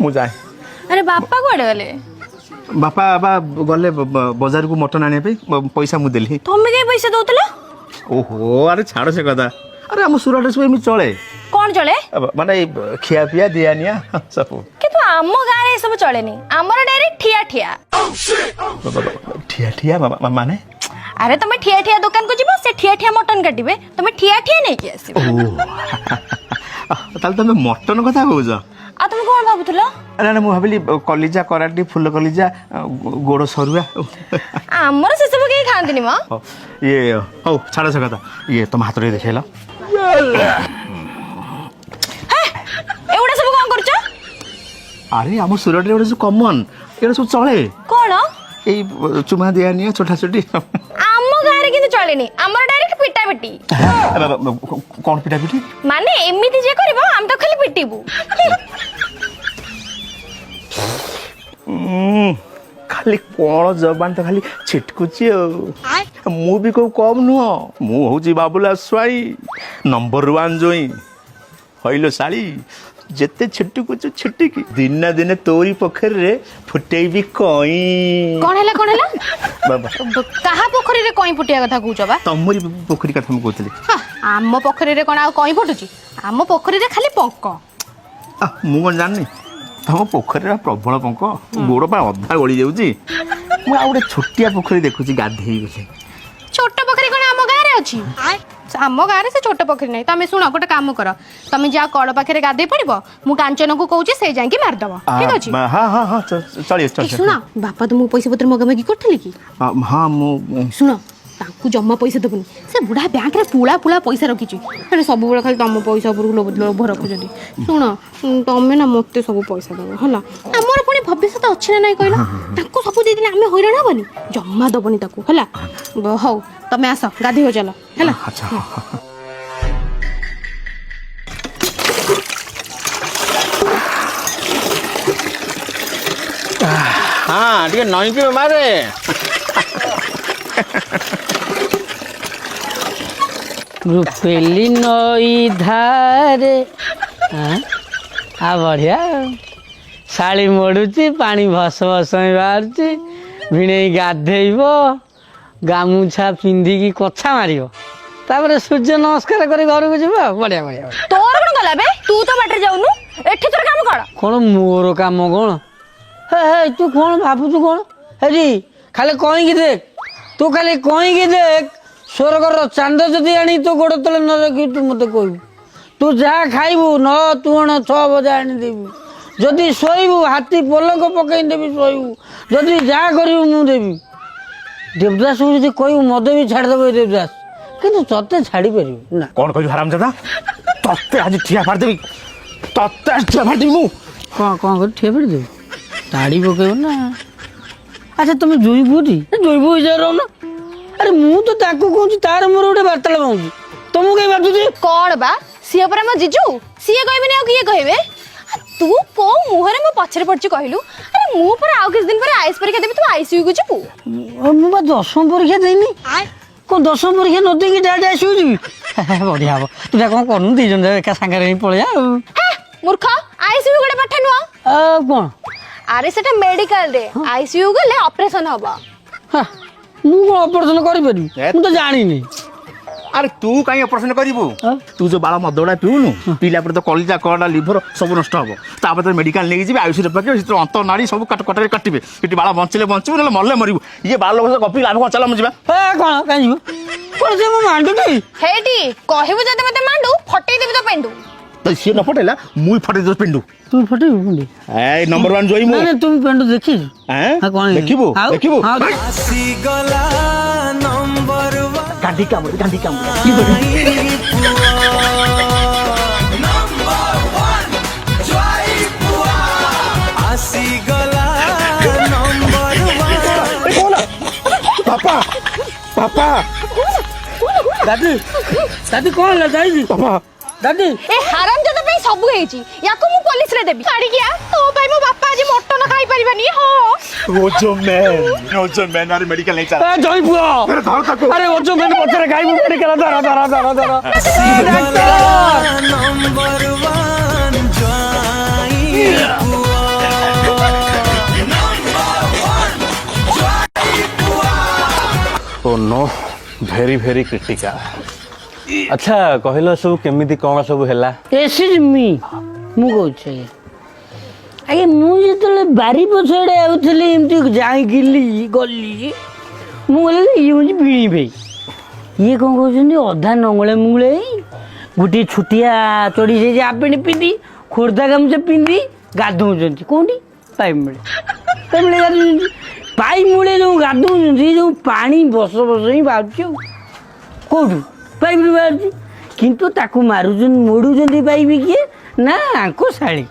मु जाए। अरे बापा कुआडे गले? बापा बाबा गले बाजार को मटन आने पे पैसा मु देली। तमे के पैसा दउतला? ओहो अरे छाड़ से कथा। अरे हम सुरट सब एमि चले। कौन चले? माने खिया पिया दिया निया सब। किंतु आम गारे सब चलेनी, आमर डायरेक्ट ठिया ठिया। ठिया ठिया माने? अरे तुम ठिया ठिया दुकान को जीव, से ठिया ठिया मटन काटिबे, तुम ठिया ठिया नहीं कि आसीबे। ताल तुम मटन कथा कहूज? आ तुम कोन भाबुतलो? अरे ना मु भाबिली कलिजा कराटी फुल कलिजा गोड़ सरुआ। आमर से सब के खांतिनी म। ये हो छाड़ से कथा। ये तुम हाथ रे देखैला। एउडा सब कोन करछ? अरे हम सुरट रे जो कॉमन एड़ा सब चले। कोन? ए चुमा दिया निया छोटा छोटी। आम गारे किंतु चलेनी, आमर डायरेक्ट पिटा पिटी। कौन पिटा पिटी? माने एमिति जे करबो हम तो खाली पिटीबू। खाली कौन जबान तो खाली छिटकुची मु भी को कम नुह। मु हूँ बाबुला स्वाई नंबर 1 जोई हईलो साड़ी जेते छिटकुचु छिटिकी दिन दिन तोरी पोखर रे फुटेबी कई। कोन हैला कोन हैला? बाबा कहा पोखरी रे कई फुटिया कथा कहूछ बा? तमरी पोखरी कथा हम कहतली। आम पोखरी रे कोन आ कई फुटुची? आम पोखरी रे खाली पंक। मु कोन जाननी तम पोखरी प्रबल पंक गोड़ पा अधा गड़ी जाऊँगी। मु आ गोटे छोटिया पोखरी देखुची गाधेई गले। छोट पोखरी कोन आम गारे अछि? आम गारे से छोट पोखरी नहीं। तमे सुनो गोटे काम कर, तमे जा कड़ पाखे गाधे पड़ब, मु कांचन को कहूँ से जाकि मारदब। ठीक अछि? हाँ हाँ हाँ चलिए चलिए। सुनो बापा तुम पैसा पत्र मगामगी करथिले कि? हाँ मु सुनो ताकू जम्मा पैसा देबनी, से बुढ़ा बैंक रे पुला पुला पैसा रखिछि। अरे सब बेला खाली तम पैसा पर लोभ रखुछथि। सुनो तमे ना मते सब पैसा दबो हला। हमर पुनी भविष्य तो अछि ना नहीं कहला, ताकू सब दे दिले हमें हैरान हबनी, जम्मा दबनी ताकू हला। हौ तमे आस गाधी हो चलो हला। अच्छा हाँ ठीक नई पे मारे। रुपेली नई धारे आ बढ़िया शाड़ी मोड़ुची पानी भस भस बाहरुची भिणे गाधेब गामुछा पिंधिकी कछा मारिब तापर सूर्य नमस्कार कर घर को जीव। बढ़िया बढ़िया। तोर कोन गला बे? तू तो बाटर जाउनु, एठी तोर काम कर। कौन मोर काम कौन? हे तू कौन भाबुचु कौन? हेरी खाली कहीं देख, तू खाली कहीं देख स्वर्गर चांद जदि आनी तो गोड़ तले न रखी तू मत कहबू। तू जहाँ खाइबू न तुण 6 बजे आनीदेवी, जदि शोबू हाथी पलक पकईदेवी शोबू, जदि जहाँ करू मु देवी। देवदास को जब कहू मद भी छाड़देव देवदास, किंतु तते छाड़ी पार ना। कौन कहू हराम दादा तते आज ठिया फाड़ देवी, तते आज ठिया फाड़ देवी मु। कौन कर ठिया फाड़ देवी? ताड़ी पकेब ना। अच्छा तुम जुई बुरी जुई बु रहो ना। अरे मु तो ताको कहूँ तार मोर गोटे वार्तालाप होउची, तुमको कहीं बातुची कौन बा? सी पर मो जीजू सी कहबे ना किए कहबे? तू को मुहरे मो पछरे पड़ची कहलु? अरे मु पर आउ किस दिन पर आइस परीक्षा देबी, तू आईसीयू को जीबू? मु बा 10वीं परीक्षा देनी। को 10वीं परीक्षा न देकी डायरेक्ट आईसीयू जीबी? बढ़िया हम तू कौन करनु दी जन एका संगे रही पळया। मूर्ख आईसीयू गोटे पाठ नुआ। कौन? अरे सेटा मेडिकल रे आईसीयू गले ऑपरेशन हबा। मु को ऑपरेशन करि परिबी? मु तो जानी नहीं। अरे तू कहीं ऑपरेशन करिबू? तू जो बाला मदड़ा पीउनु पीला पर तो कलिजा कड़ा लिवर सब नष्ट हबो। तापर तो मेडिकल लेके जीबे आयुष रे पके सित अंत नाड़ी सब कटरे काटिबे। इटी बाला बंचले बंचबो न मरले मरिबू। ये बाल लोग कपी लाभ को चला म जीबा। कौन कहीं जीबो? कोन से मो मांडुटी हेटी कहबो जते मते मांडू फटई देबी तो पेंडू। तो सी न फटेला मुई फटे दो पेंडू। तू फटे पेंडू? ए नंबर 1 जोई मु। नहीं तुम पेंडू देखी? हैं कौन देखिबो देखिबो आसी गला नंबर 1 गांधी काम की नंबर 1 जय पुआ आसी गला नंबर 1। पापा पापा दादी दादी कौन ले जाई? पापा दादी ए हराम जदा पे सब हेची याको मु पुलिस रे देबी। काडी गया तो भाई मो बापा आज मटन खाई परिबानी। हो ओजो मैन अरे मेडिकल नहीं चल। ए जय बुआ अरे धर ताको। अरे ओजो मैन पछरे खाइबू मेडिकल धरा नंबर 1 जय पुआ नो भेरी भेरी क्रिटिकाल। अच्छा कहल सब केमिति कौन सब हैला? एसिड मी मु कहूँ आगे मुझे बारी पछड़े आउली एमती जाइली गली मुझे बीणी भाई ये कौन कहते अधा नंगले मुंगले गोटे छुटिया चढ़ी जाइए आपेट पिंधि खोर्धा गामुचा पिंधि गाधौं कौटी पाइप मूले गाधौं पाइप मूले जो गाधौं जो पानी बस बस ही बाहर कौटू पाइप बाहर किंतु ताकू मारुचन मोड़ुचंदी पाइप किए ना आंको शाड़ी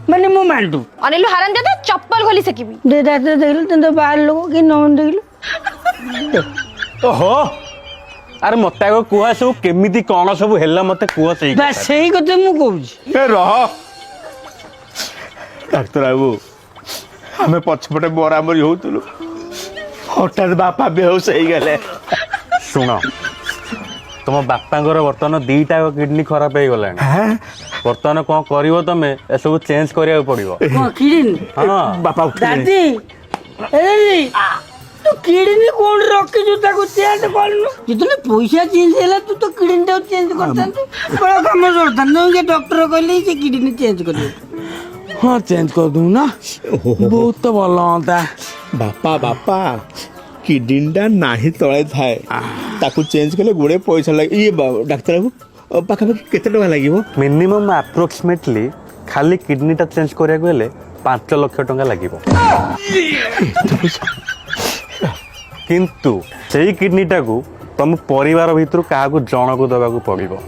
माने मो मांडू अनिल हराम जाता चप्पल खोली सकीबी दे दाते देखल तंत बाहर लोग कि न देखल ओहो अरे मत आग कुह सब केमिति कौन सब हैला मत कुह सही बस सही कथे मु कहूँ रह डाक्तर बाबू आम पछपटे बराबरी होलु हठात बापा बेहोश हो गले। शुण तुम बापांकर बर्तमान दीटा किडनी खराब हो गला बर्तमान कौन कर तुम सब चेंज करा पड़ो। हाँ बापा दादी तू किडनी कौन रखी ताको चेंज करनु जितने पैसा चेंज हैला तू तो किडनी टा चेंज करता बड़ा काम करता के डॉक्टर कहले से किडनी चेंज करियो। हाँ चेंज कर दूँ ना बहुत तो भल होता। बापा बापा किडनीटा नाही तले थाए ताकू चेंज कले गुड़े पैसा लगे ये डाक्तर बाबू पाखापाखि केते टका लागिवो? मिनिमम अप्रोक्सीमेटली खाली किडनीटा चेंज करा गले 5 लाख टंका लागिवो किंतु से किडनीटा को तुम परिवार भितर क्या जन को दबा को पड़ो।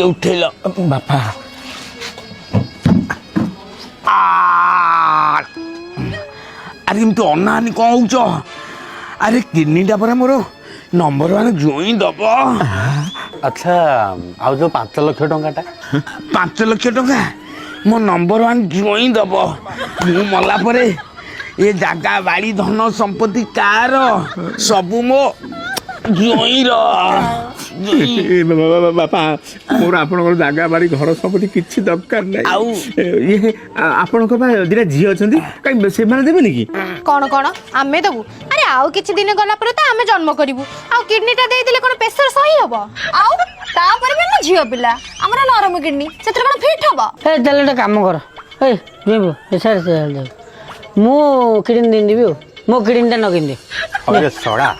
उठेल बापा अरे एमती अनाहानी कौन हो अरे किडनीटा पर मोर नंबर 1 जोई दब। अच्छा आउ जो 5 लाख टंकाटा 5 लाख टंका मो नंबर 1 जोई दब मु मला परे ये जागा बाड़ी धन संपत्ति कार सबु मो जोई बापा मोर आपन जागा बाड़ी घर संपत्ति किछि दरकार नै आउ ये आपन को दिना झी अछंती कई से माने देबे कि कौन कौन आमे दबु अरे आउ किछि दिन गला पर तो आमे जन्म करिवु आउ किडनीटा देई दिले कोन प्रेशर सही हबो आउ ता पर भी न झियो पिला हमरा नरम किडनी सेतर कोन फिट हबो ए चल काम कर ए जेबो ए सर से मो किडनी दिन दिबो मो किडनीटा न किन दे अरे सड़ा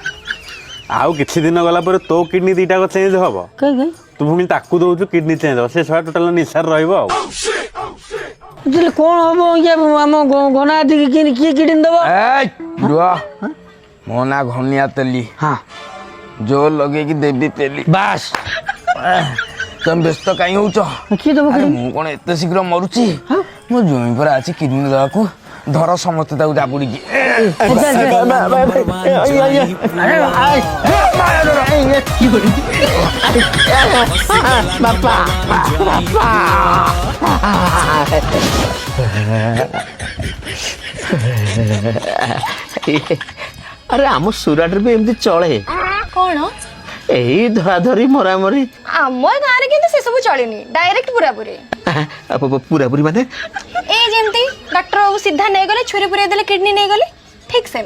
आउ किछि दिन गला पर तो किडनी दीटा को चेंज हबो कई तू भूमि ताकू दउछु किडनी चेंज हो से सड़ा टोटल निसार रहइबो आ चल कौन हबो ये हम घना दी की किडनी दबो ए रुआ मो ना घनिया तेली हां जो लगे कि देवी तेली बस तुम व्यस्त कहीं हो की दबो अरे मु कोन एते शीघ्र मरुची मो जोई पर आछि किडनी दवा को धर समस्त ताऊ जाबुड़ी की बापा अरे आम सुराट भी एमती चले कौन यही धरा धरी मरा मरी आम गाँव में से सब चलनी डायरेक्ट पूरा पूरी पूरा पूरी माने ए जेमती डॉक्टर बाबू सीधा नहीं गले छुरी पुरे देले किडनी नहीं गले ठीक से